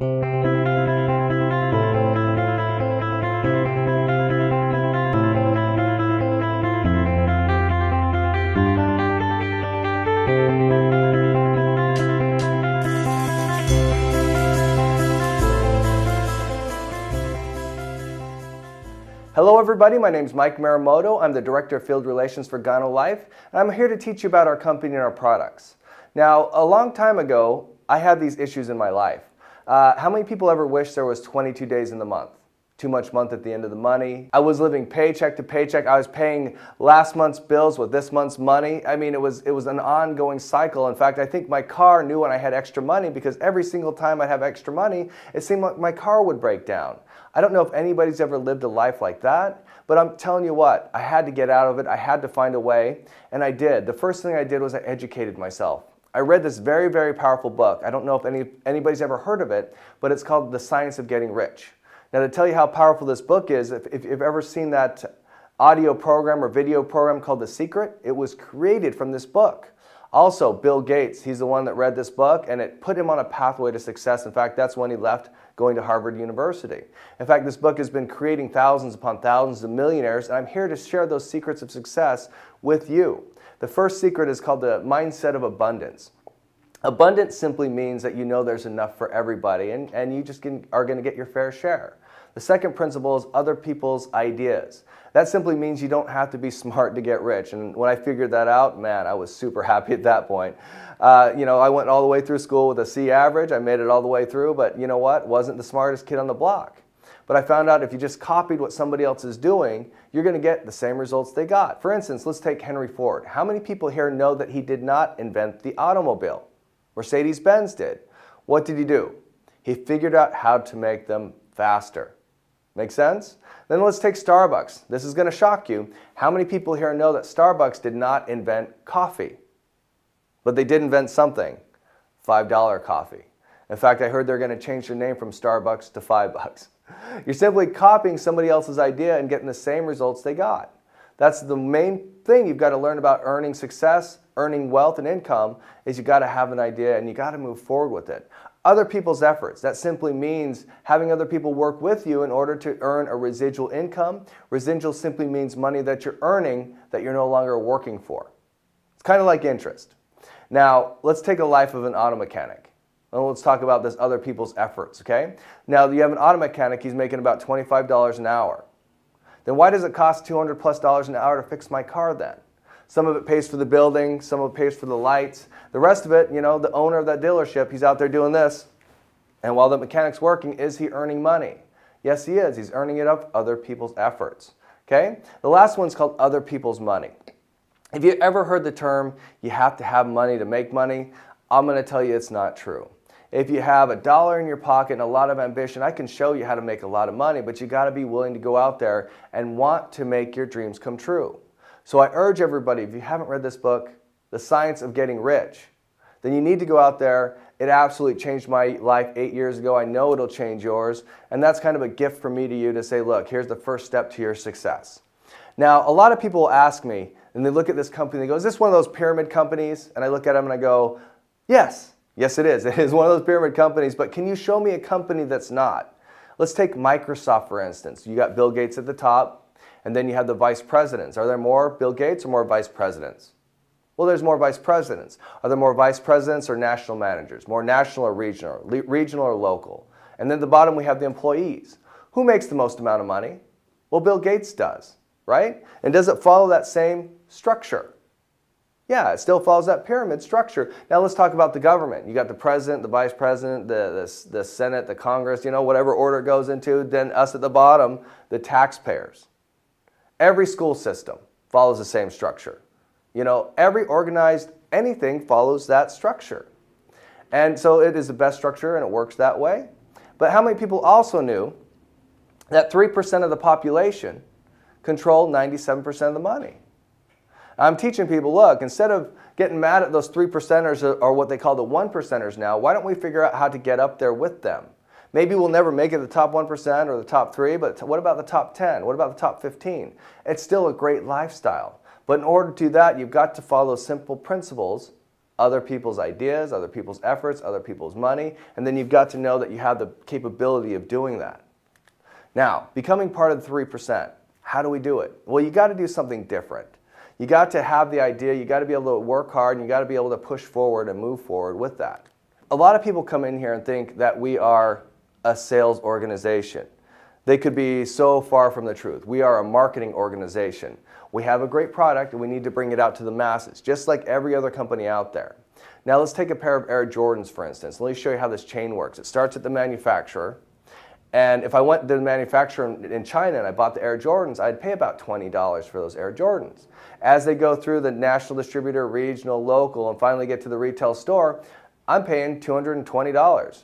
Hello everybody, my name is Mike Marumoto. I'm the Director of Field Relations for GanoLife, and I'm here to teach you about our company and our products. Now, a long time ago, I had these issues in my life. How many people ever wish there was 22 days in the month? Too much month at the end of the money. I was living paycheck to paycheck. I was paying last month's bills with this month's money. I mean, it was an ongoing cycle. In fact, I think my car knew when I had extra money, because every single time I'd have extra money, it seemed like my car would break down. I don't know if anybody's ever lived a life like that, but I'm telling you what, I had to get out of it. I had to find a way, and I did. The first thing I did was I educated myself. I read this very, very powerful book. I don't know if anybody's ever heard of it, but it's called The Science of Getting Rich. Now, to tell you how powerful this book is, if you've ever seen that audio program or video program called The Secret, it was created from this book. Also, Bill Gates, he's the one that read this book, and it put him on a pathway to success. In fact, that's when he left going to Harvard University. In fact, this book has been creating thousands upon thousands of millionaires, and I'm here to share those secrets of success with you. The first secret is called the mindset of abundance. Abundance simply means that you know there's enough for everybody, and you just are going to get your fair share. The second principle is other people's ideas. That simply means you don't have to be smart to get rich. And when I figured that out, man, I was super happy at that point. You know, I went all the way through school with a C average. I made it all the way through, but you know what? Wasn't the smartest kid on the block. But I found out if you just copied what somebody else is doing, you're going to get the same results they got. For instance, let's take Henry Ford. How many people here know that he did not invent the automobile? Mercedes-Benz did. What did he do? He figured out how to make them faster. Make sense? Then let's take Starbucks. This is going to shock you. How many people here know that Starbucks did not invent coffee? But they did invent something. $5 coffee. In fact, I heard they're going to change their name from Starbucks to $5. You're simply copying somebody else's idea and getting the same results they got. That's the main thing you've got to learn about earning success, earning wealth and income, is you've got to have an idea and you got to move forward with it. Other people's efforts. That simply means having other people work with you in order to earn a residual income. Residual simply means money that you're earning that you're no longer working for. It's kind of like interest. Now, let's take a life of an auto mechanic. And let's talk about this other people's efforts, okay? Now, you have an auto mechanic, he's making about $25 an hour. Then why does it cost $200+ an hour to fix my car then? Some of it pays for the building, some of it pays for the lights. The rest of it, you know, the owner of that dealership, he's out there doing this. And while the mechanic's working, is he earning money? Yes, he is. He's earning it up other people's efforts. Okay? The last one's called other people's money. If you ever heard the term, you have to have money to make money, I'm going to tell you it's not true. If you have $1 in your pocket and a lot of ambition, I can show you how to make a lot of money, but you got to be willing to go out there and want to make your dreams come true. So I urge everybody, if you haven't read this book, The Science of Getting Rich, then you need to go out there. It absolutely changed my life 8 years ago. I know it'll change yours. And that's kind of a gift from me to you to say, look, here's the first step to your success. Now, a lot of people ask me, and they look at this company, and they go, is this one of those pyramid companies? And I look at them and I go, yes. Yes, it is. It is one of those pyramid companies, but can you show me a company that's not? Let's take Microsoft, for instance. You got Bill Gates at the top. And then you have the vice presidents. Are there more Bill Gates or more vice presidents? Well, there's more vice presidents. Are there more vice presidents or national managers? More national or regional or local? And then at the bottom we have the employees. Who makes the most amount of money? Well, Bill Gates does, right? And does it follow that same structure? Yeah, it still follows that pyramid structure. Now let's talk about the government. You got the president, the vice president, the Senate, the Congress, you know, whatever order it goes into. Then us at the bottom, the taxpayers. Every school system follows the same structure. You know, every organized anything follows that structure. And so it is the best structure and it works that way. But how many people also knew that 3% of the population control 97% of the money? I'm teaching people, look, instead of getting mad at those 3%ers or what they call the 1%ers now, why don't we figure out how to get up there with them? Maybe we'll never make it the top 1% or the top 3, but what about the top 10? What about the top 15? It's still a great lifestyle. But in order to do that, you've got to follow simple principles other people's ideas, other people's efforts, other people's money, and then you've got to know that you have the capability of doing that. Now, becoming part of the 3%, how do we do it? Well, you got to do something different. You got to have the idea, you got to be able to work hard, and you got to be able to push forward and move forward with that. A lot of people come in here and think that we are a sales organization. They could be so far from the truth. We are a marketing organization. We have a great product and we need to bring it out to the masses, just like every other company out there. Now let's take a pair of Air Jordans, for instance. Let me show you how this chain works. It starts at the manufacturer, and if I went to the manufacturer in China and I bought the Air Jordans, I'd pay about $20 for those Air Jordans. As they go through the national distributor, regional, local, and finally get to the retail store, I'm paying $220.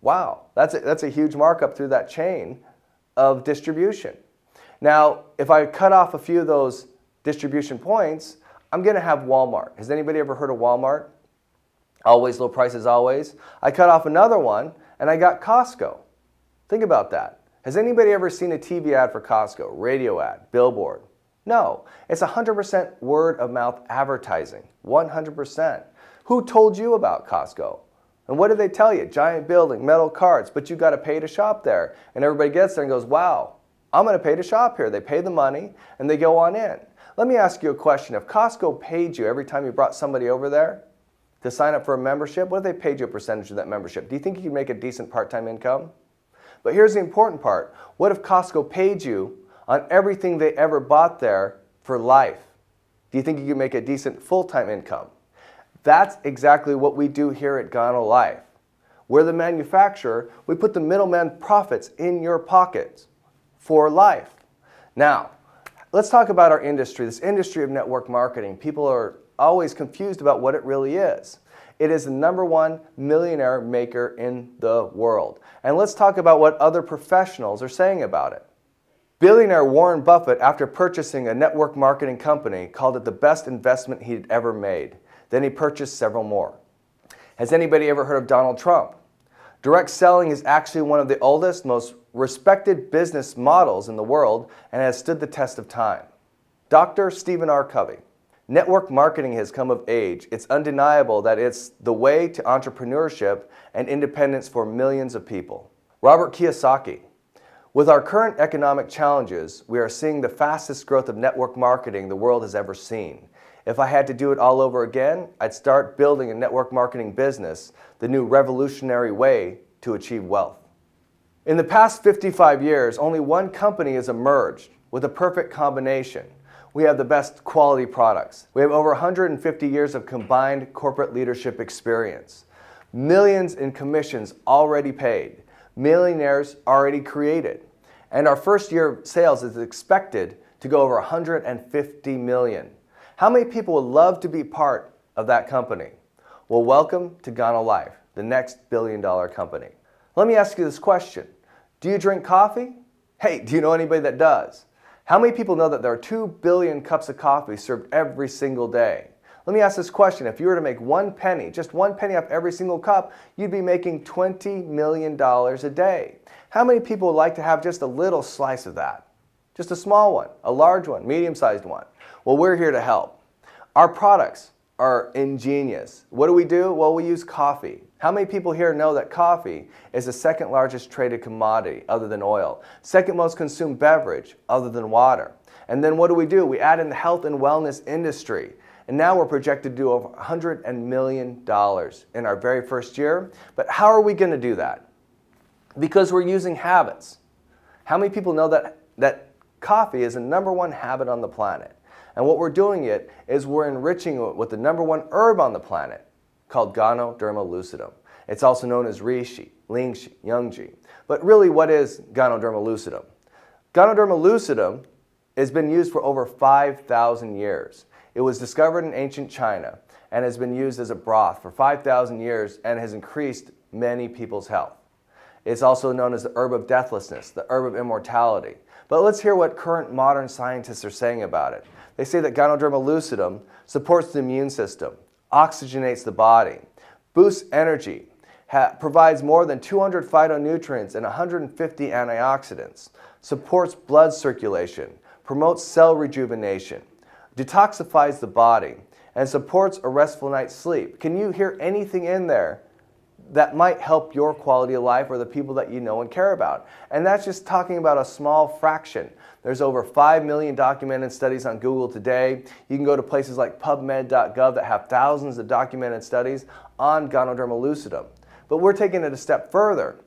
Wow, that's a huge markup through that chain of distribution. Now, if I cut off a few of those distribution points, I'm going to have Walmart. Has anybody ever heard of Walmart? Always low prices, always. I cut off another one and I got Costco. Think about that. Has anybody ever seen a TV ad for Costco, radio ad, billboard? No, it's 100% word of mouth advertising, 100%. Who told you about Costco? And what did they tell you? Giant building, metal carts, but you got to pay to shop there. And everybody gets there and goes, wow, I'm going to pay to shop here. They pay the money and they go on in. Let me ask you a question. If Costco paid you every time you brought somebody over there to sign up for a membership, what if they paid you a percentage of that membership? Do you think you could make a decent part-time income? But here's the important part. What if Costco paid you on everything they ever bought there for life? Do you think you could make a decent full-time income? That's exactly what we do here at GanoLife. We're the manufacturer. We put the middleman profits in your pockets for life. Now, let's talk about our industry, this industry of network marketing. People are always confused about what it really is. It is the #1 millionaire maker in the world. And let's talk about what other professionals are saying about it. Billionaire Warren Buffett, after purchasing a network marketing company, called it the best investment he'd ever made. Then he purchased several more. Has anybody ever heard of Donald Trump? Direct selling is actually one of the oldest, most respected business models in the world and has stood the test of time. Dr. Stephen R. Covey. Network marketing has come of age. It's undeniable that it's the way to entrepreneurship and independence for millions of people. Robert Kiyosaki. With our current economic challenges, we are seeing the fastest growth of network marketing the world has ever seen. If I had to do it all over again, I'd start building a network marketing business, the new revolutionary way to achieve wealth. In the past 55 years, only one company has emerged with a perfect combination. We have the best quality products. We have over 150 years of combined corporate leadership experience. Millions in commissions already paid. Millionaires already created. And our first year of sales is expected to go over 150 million. How many people would love to be part of that company? Well, welcome to GanoLife, the next billion-dollar company. Let me ask you this question. Do you drink coffee? Hey, do you know anybody that does? How many people know that there are 2 billion cups of coffee served every single day? Let me ask this question. If you were to make 1 penny, just 1 penny off every single cup, you'd be making $20 million a day. How many people would like to have just a little slice of that? Just a small one, a large one, medium-sized one. Well, we're here to help. Our products are ingenious. What do? Well, we use coffee. How many people here know that coffee is the second largest traded commodity other than oil? Second most consumed beverage other than water. And then what do? We add in the health and wellness industry. And now we're projected to do over $100 million in our very first year. But how are we going to do that? Because we're using habits. How many people know that coffee is the #1 habit on the planet? And what we're doing is we're enriching it with the #1 herb on the planet called Ganoderma lucidum. It's also known as reishi, lingshi, yangji. But really, what is Ganoderma lucidum? Ganoderma lucidum has been used for over 5,000 years. It was discovered in ancient China and has been used as a broth for 5,000 years and has increased many people's health. It's also known as the herb of deathlessness, the herb of immortality. But let's hear what current modern scientists are saying about it. They say that Ganoderma lucidum supports the immune system, oxygenates the body, boosts energy, provides more than 200 phytonutrients and 150 antioxidants, supports blood circulation, promotes cell rejuvenation, detoxifies the body, and supports a restful night's sleep. Can you hear anything in there that might help your quality of life or the people that you know and care about? And that's just talking about a small fraction. There's over 5 million documented studies on Google today. You can go to places like PubMed.gov that have thousands of documented studies on Ganoderma lucidum. But we're taking it a step further.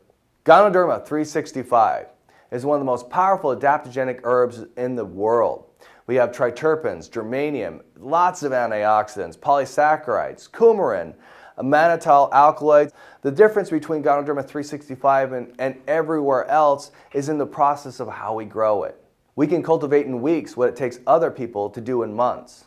Ganoderma 365 is one of the most powerful adaptogenic herbs in the world. We have triterpenes, germanium, lots of antioxidants, polysaccharides, coumarin, mannitol alkaloids. The difference between Ganoderma 365 and everywhere else is in the process of how we grow it. We can cultivate in weeks what it takes other people to do in months.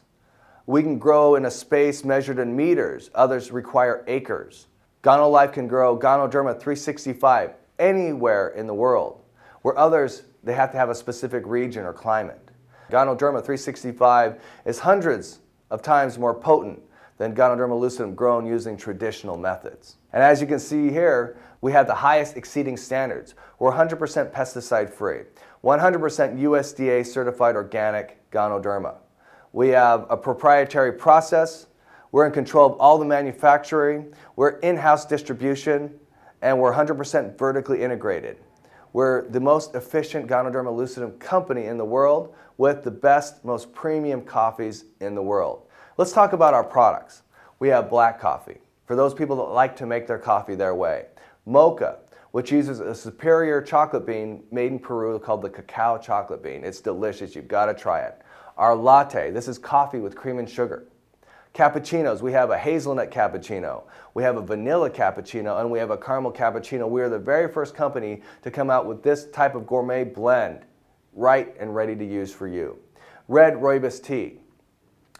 We can grow in a space measured in meters. Others require acres. GanoLife can grow Ganoderma 365 anywhere in the world, where others, they have to have a specific region or climate. Ganoderma 365 is hundreds of times more potent than Ganoderma lucidum grown using traditional methods. And as you can see here, we have the highest exceeding standards. We're 100% pesticide free, 100% USDA certified organic Ganoderma. We have a proprietary process. We're in control of all the manufacturing. We're in-house distribution, and we're 100% vertically integrated. We're the most efficient Ganoderma lucidum company in the world with the best, most premium coffees in the world. Let's talk about our products. We have black coffee, for those people that like to make their coffee their way. Mocha, which uses a superior chocolate bean made in Peru called the cacao chocolate bean. It's delicious, you've got to try it. Our latte, this is coffee with cream and sugar. Cappuccinos, we have a hazelnut cappuccino, we have a vanilla cappuccino, and we have a caramel cappuccino. We are the very first company to come out with this type of gourmet blend, right and ready to use for you. Red rooibos tea.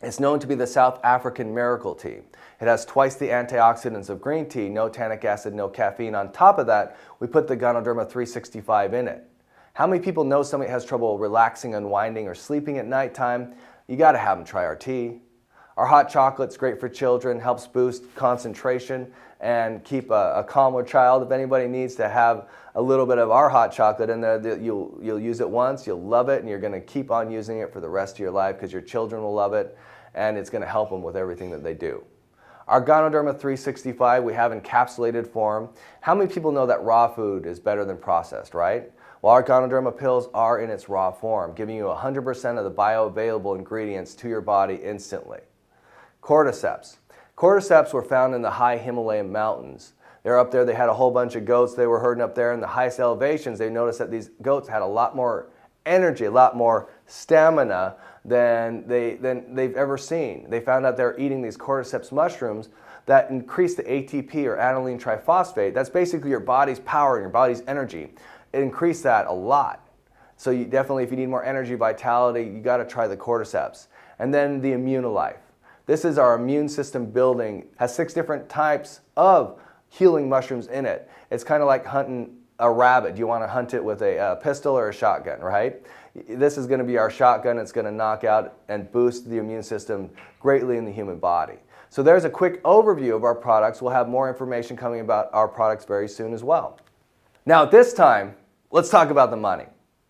It's known to be the South African miracle tea. It has twice the antioxidants of green tea, no tannic acid, no caffeine. On top of that, we put the Ganoderma 365 in it. How many people know somebody has trouble relaxing, unwinding, or sleeping at nighttime? You got to have them try our tea. Our hot chocolate's great for children, helps boost concentration and keep a calmer child. If anybody needs to have a little bit of our hot chocolate in there, you'll use it once, you'll love it, and you're going to keep on using it for the rest of your life because your children will love it, and it's going to help them with everything that they do. Our Ganoderma 365 we have encapsulated form. How many people know that raw food is better than processed, right? Well, our Ganoderma pills are in its raw form, giving you 100% of the bioavailable ingredients to your body instantly. Cordyceps. Cordyceps were found in the high Himalayan mountains. They're up there, they had a whole bunch of goats they were herding up there in the highest elevations. They noticed that these goats had a lot more energy, a lot more stamina than they've ever seen. They found out they're eating these cordyceps mushrooms that increase the ATP or aniline triphosphate. That's basically your body's power and your body's energy. It increased that a lot. So you definitely, if you need more energy, vitality, you got to try the cordyceps. And then the GanoLife. This is our immune system building, has 6 different types of healing mushrooms in it. It's kind of like hunting a rabbit. You want to hunt it with a pistol or a shotgun, right? This is going to be our shotgun. It's going to knock out and boost the immune system greatly in the human body. So there's a quick overview of our products. We'll have more information coming about our products very soon as well. Now at this time, let's talk about the money.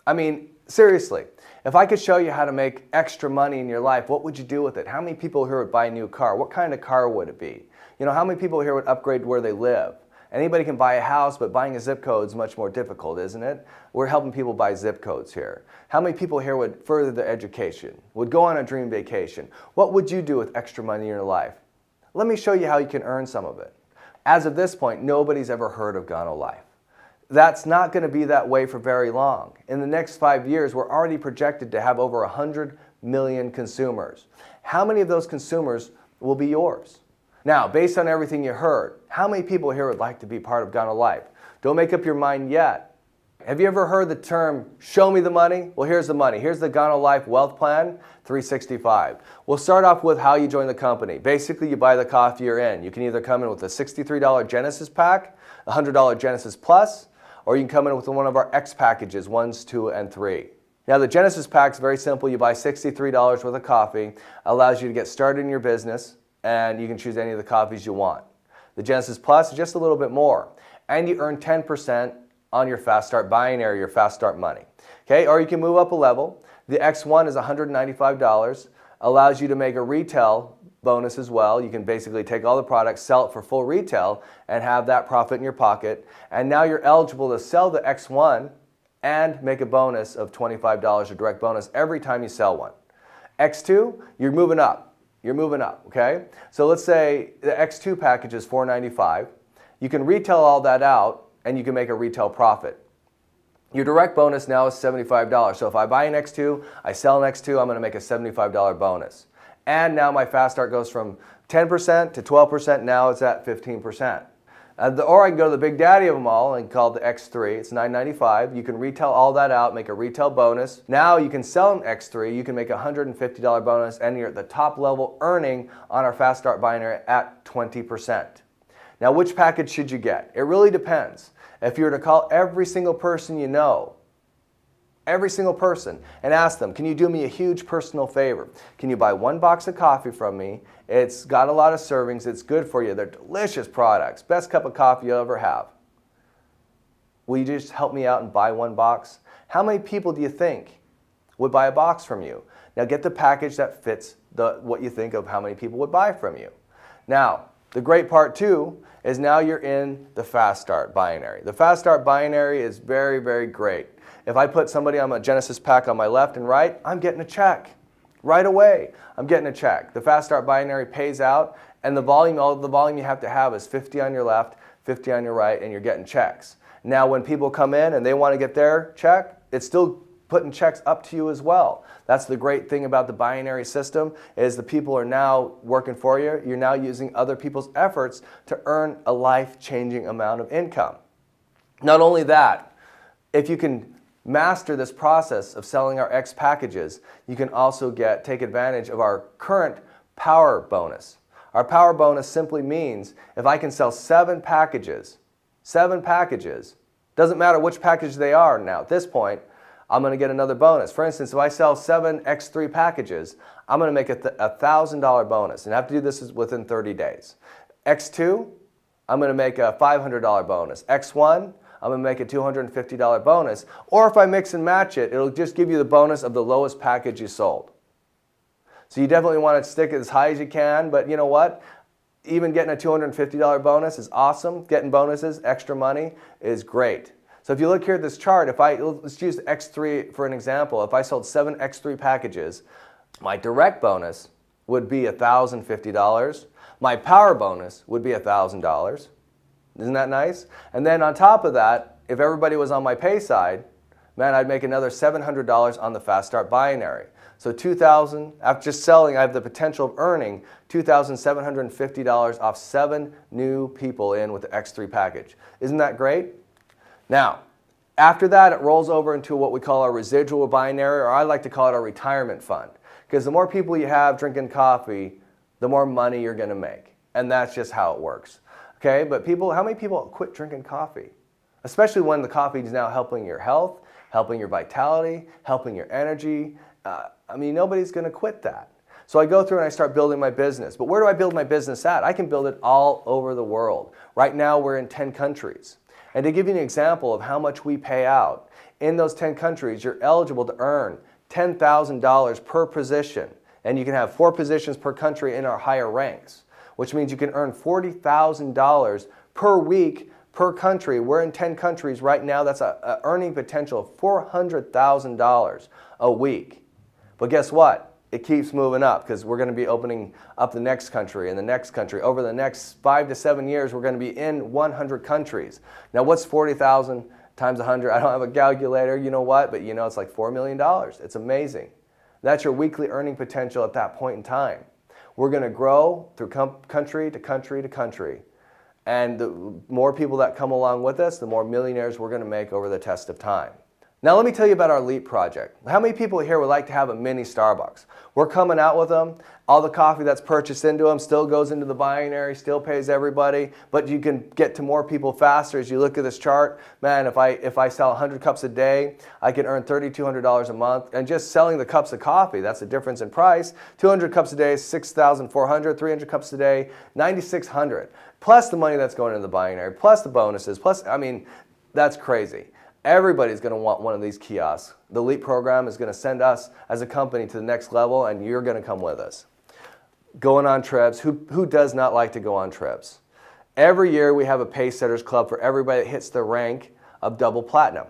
I mean, seriously, if I could show you how to make extra money in your life, what would you do with it? How many people here would buy a new car? What kind of car would it be? You know, how many people here would upgrade where they live? Anybody can buy a house, but buying a zip code is much more difficult, isn't it? We're helping people buy zip codes here. How many people here would further their education, would go on a dream vacation? What would you do with extra money in your life? Let me show you how you can earn some of it. As of this point, nobody's ever heard of GanoLife. That's not going to be that way for very long. In the next 5 years, we're already projected to have over 100 million consumers. How many of those consumers will be yours? Now, based on everything you heard, how many people here would like to be part of GanoLife? Don't make up your mind yet. Have you ever heard the term, show me the money? Well, here's the money. Here's the GanoLife Wealth Plan 365. We'll start off with how you join the company. Basically, you buy the coffee you're in. You can either come in with a $63 Genesis pack, a $100 Genesis Plus, or you can come in with one of our X packages, 1s, 2, and 3. Now, the Genesis pack is very simple. You buy $63 worth of coffee, allows you to get started in your business, and you can choose any of the coffees you want. The Genesis Plus is just a little bit more, and you earn 10% on your Fast Start binary, your Fast Start money. Okay, or you can move up a level. The X1 is $195, allows you to make a retail bonus as well. You can basically take all the products, sell it for full retail, and have that profit in your pocket. And now you're eligible to sell the X1 and make a bonus of $25, a direct bonus, every time you sell one. X2, you're moving up. You're moving up, okay? So let's say the X2 package is $4.95. You can retail all that out, and you can make a retail profit. Your direct bonus now is $75. So if I buy an X2, I sell an X2, I'm going to make a $75 bonus. And now my fast start goes from 10% to 12%, now it's at 15%. Or I can go to the big daddy of them all and call it the X3, it's $9.95. You can retail all that out, make a retail bonus. Now you can sell an X3, you can make a $150 bonus, and you're at the top level earning on our fast start binary at 20%. Now which package should you get? It really depends. If you were to call every single person you know, every single person, and ask them, can you do me a huge personal favor? Can you buy one box of coffee from me? It's got a lot of servings, it's good for you, they're delicious products, best cup of coffee you'll ever have. Will you just help me out and buy one box? How many people do you think would buy a box from you? Now get the package that fits what you think of how many people would buy from you. Now, the great part too is now you're in the fast start binary. The fast start binary is very, very great. If I put somebody on a Genesis pack on my left and right, I'm getting a check. Right away, I'm getting a check. The fast start binary pays out, and the volume, all the volume you have to have is 50 on your left, 50 on your right, and you're getting checks. Now when people come in and they want to get their check, it's still putting checks up to you as well. That's the great thing about the binary system, is the people are now working for you. You're now using other people's efforts to earn a life-changing amount of income. Not only that, if you can master this process of selling our X packages, you can also take advantage of our current power bonus. Our power bonus simply means if I can sell 7 packages, doesn't matter which package they are now at this point, I'm going to get another bonus. For instance, if I sell 7 X3 packages, I'm going to make a $1,000 bonus, and I have to do this within 30 days. X2, I'm going to make a $500 bonus. X1, I'm going to make a $250 bonus. Or if I mix and match it, it'll just give you the bonus of the lowest package you sold. So you definitely want to stick it as high as you can, but you know what? Even getting a $250 bonus is awesome. Getting bonuses, extra money, is great. So if you look here at this chart, let's use X3 for an example. If I sold 7 X3 packages, my direct bonus would be $1,050. My power bonus would be $1,000. Isn't that nice? And then on top of that, if everybody was on my pay side, man, I'd make another $700 on the fast start binary. So $2,000, after just selling, I have the potential of earning $2,750 off 7 new people in with the X3 package. Isn't that great? Now, after that, it rolls over into what we call our residual binary, or I like to call it our retirement fund. Because the more people you have drinking coffee, the more money you're going to make. And that's just how it works. Okay, but how many people quit drinking coffee? Especially when the coffee is now helping your health, helping your vitality, helping your energy. I mean, nobody's going to quit that. So I go through and I start building my business. But where do I build my business at? I can build it all over the world. Right now, we're in 10 countries. And to give you an example of how much we pay out, in those 10 countries, you're eligible to earn $10,000 per position. And you can have 4 positions per country in our higher ranks, which means you can earn $40,000 per week per country. We're in 10 countries right now. That's an earning potential of $400,000 a week. But guess what? It keeps moving up because we're going to be opening up the next country and the next country. Over the next 5 to 7 years, we're going to be in 100 countries. Now, what's 40,000 times 100? I don't have a calculator, you know what? But you know it's like $4 million. It's amazing. That's your weekly earning potential at that point in time. We're going to grow through country to country to country. And the more people that come along with us, the more millionaires we're going to make over the test of time. Now let me tell you about our LEAP project. How many people here would like to have a mini Starbucks? We're coming out with them. All the coffee that's purchased into them still goes into the binary, still pays everybody, but you can get to more people faster. As you look at this chart, man, if I sell 100 cups a day, I can earn $3,200 a month. And just selling the cups of coffee, that's the difference in price. 200 cups a day is $6,400, 300 cups a day, $9,600. Plus the money that's going into the binary, plus the bonuses, plus, I mean, that's crazy. Everybody's going to want one of these kiosks. The LEAP program is going to send us as a company to the next level, and you're going to come with us. going on trips. Who does not like to go on trips? Every year we have a Pacesetters Club for everybody that hits the rank of double platinum.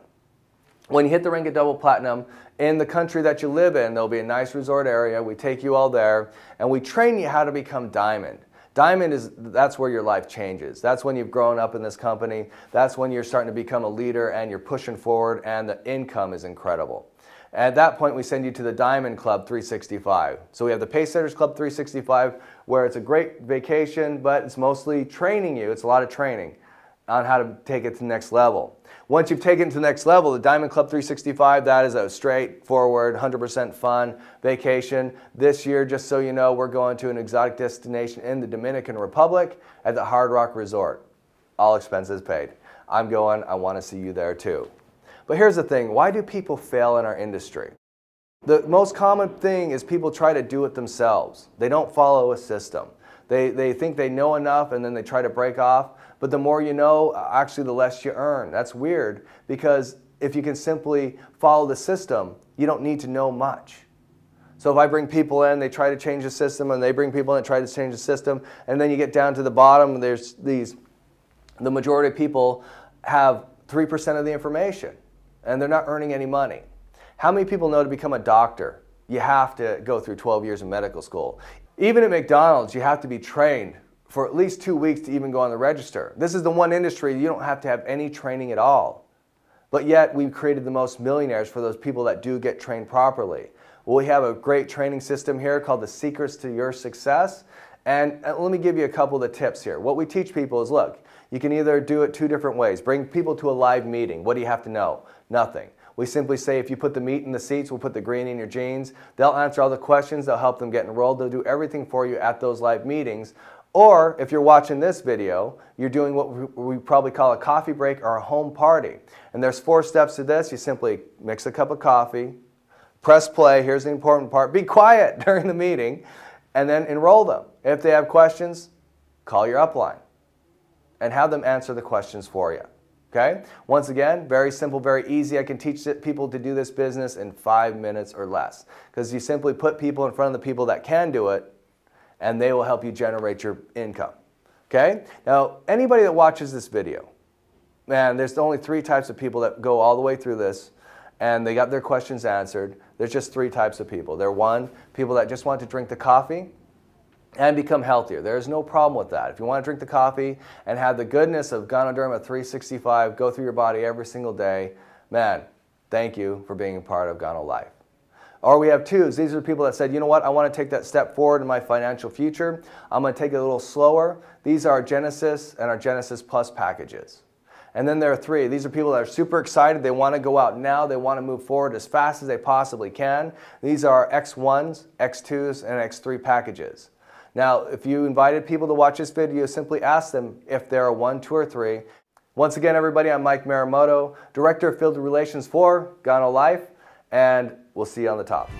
When you hit the rank of double platinum, in the country that you live in, there'll be a nice resort area. We take you all there, and we train you how to become diamond. Diamond that's where your life changes. That's when you've grown up in this company. That's when you're starting to become a leader and you're pushing forward and the income is incredible. At that point, we send you to the Diamond Club 365. So we have the Pacesetters Club 365, where it's a great vacation, but it's mostly training you. It's a lot of training on how to take it to the next level. Once you've taken it to the next level, the Diamond Club 365, that is a straightforward, 100% fun vacation. This year, just so you know, we're going to an exotic destination in the Dominican Republic at the Hard Rock Resort. All expenses paid. I'm going, I want to see you there too. But here's the thing, why do people fail in our industry? The most common thing is people try to do it themselves. They don't follow a system. They think they know enough and then they try to break off. But the more you know, actually the less you earn. That's weird, because if you can simply follow the system, you don't need to know much. So if I bring people in, they try to change the system, and they bring people in and try to change the system, and then you get down to the bottom, there's the majority of people have 3% of the information, and they're not earning any money. How many people know to become a doctor, you have to go through 12 years of medical school? Even at McDonald's, you have to be trained for at least 2 weeks to even go on the register. This is the one industry you don't have to have any training at all. But yet we've created the most millionaires for those people that do get trained properly. Well, we have a great training system here called the Secrets to Your Success. And let me give you a couple of the tips here. What we teach people is, look, you can either do it two different ways. Bring people to a live meeting. What do you have to know? Nothing. We simply say, if you put the meat in the seats, we'll put the green in your jeans. They'll answer all the questions. They'll help them get enrolled. They'll do everything for you at those live meetings. Or if you're watching this video, you're doing what we probably call a coffee break or a home party. And there's 4 steps to this. You simply mix a cup of coffee, press play, here's the important part, be quiet during the meeting, and then enroll them. If they have questions, call your upline and have them answer the questions for you. Okay? Once again, very simple, very easy. I can teach people to do this business in 5 minutes or less, because you simply put people in front of the people that can do it, and they will help you generate your income. Okay? Now, anybody that watches this video, man, there's only 3 types of people that go all the way through this, and they got their questions answered. There's just 3 types of people. They're 1, people that just want to drink the coffee and become healthier. There's no problem with that. If you want to drink the coffee and have the goodness of Ganoderma 365 go through your body every single day, man, thank you for being a part of GanoLife. Or we have 2s. These are people that said, you know what, I want to take that step forward in my financial future. I'm going to take it a little slower. These are our Genesis and our Genesis Plus packages. And then there are 3. These are people that are super excited. They want to go out now. They want to move forward as fast as they possibly can. These are X1s, X2s, and X3 packages. Now, if you invited people to watch this video, simply ask them if they're a 1, 2, or 3. Once again, everybody, I'm Mike Marumoto, Director of Field Relations for GanoLife, and we'll see you on the top.